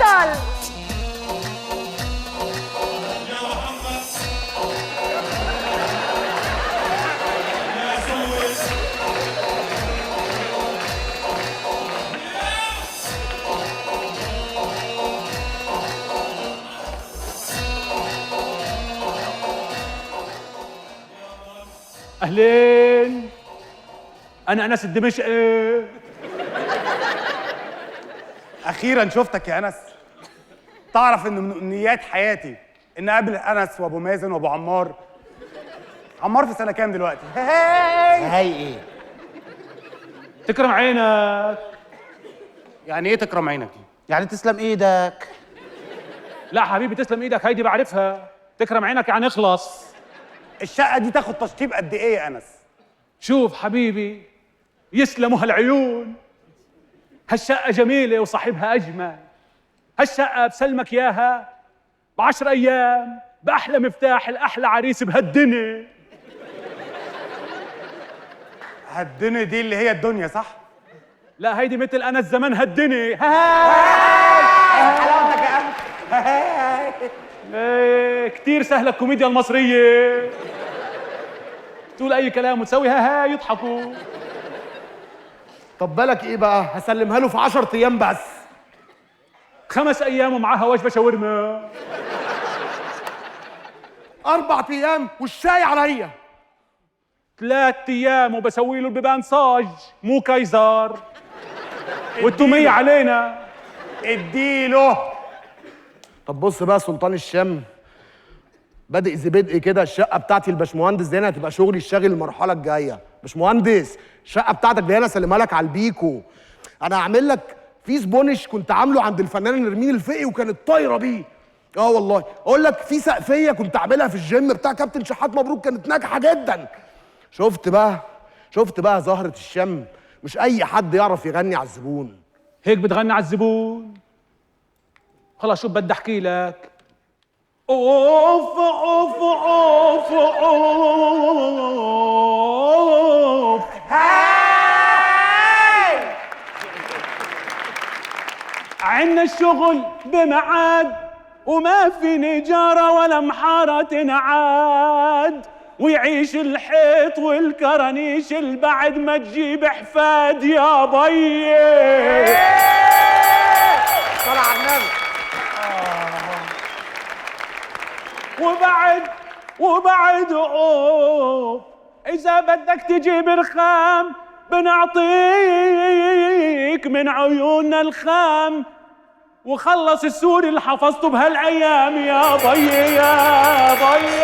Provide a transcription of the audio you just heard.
تفضل. أهلين، أنا أنس الدمشقي. اخيرا شفتك يا انس. تعرف ان من امنيات حياتي ان اقابل انس وابو مازن وابو عمار. عمار في سنه كام دلوقتي؟ هاي ايه؟ تكرم عينك. يعني ايه تكرم عينك دي؟ يعني تسلم ايدك. لا حبيبي، تسلم إيدك هيدي بعرفها. تكرم عينك يعني اخلص. الشقه دي تاخد تشطيب قد ايه يا انس؟ شوف حبيبي، يسلموا هالعيون. هالشقة جميلة وصاحبها أجمل. هالشقة بسلمك إياها ب10 أيام بأحلى مفتاح الأحلى عريس بهالدنيا. هالدنيا دي اللي هي الدنيا صح؟ لا هيدي مثل أنا الزمن هالدنيا. حلاوتك يا انس. إيه كتير سهلة الكوميديا المصرية. تقول أي كلام وتسوي ها يضحكوا. طب بالك ايه بقى؟ هسلمها له في 10 ايام بس. 5 أيام ومعاها وجبة شاورما. 4 ايام والشاي عليا. 3 أيام وبسوي له البيبان صاج مو كايزار. والتومية علينا. اديله. طب بص بقى سلطان الشام، بادئ زي بدء كده. الشقه بتاعتي الباشمهندس دي هنا هتبقى شغلي الشاغل المرحله الجايه. باشمهندس الشقه بتاعتك دي هنا سلمها لك على البيكو. انا هعمل لك في سبونش كنت عامله عند الفنان نرمين الفقي وكانت طايره بيه. اه والله اقول لك في سقفيه كنت عاملها في الجيم بتاع كابتن شحات مبروك كانت ناجحه جدا. شفت بقى زهره الشام. مش اي حد يعرف يغني على الزبون. هيك بتغني على الزبون؟ خلاص شوف بدي احكي لك. اوف اوف اوف اوف. هاي عنا الشغل بمعاد وما في نجارة ولا محارة تنعاد، ويعيش الحيط والكرانيش البعد ما تجيب حفاد يا بيي. صل على النبي. وبعد اوف، اذا بدك تجيب رخام بنعطيك من عيوننا الخام، وخلص السوري اللي حفظته بهالايام يا بيي يا بيي.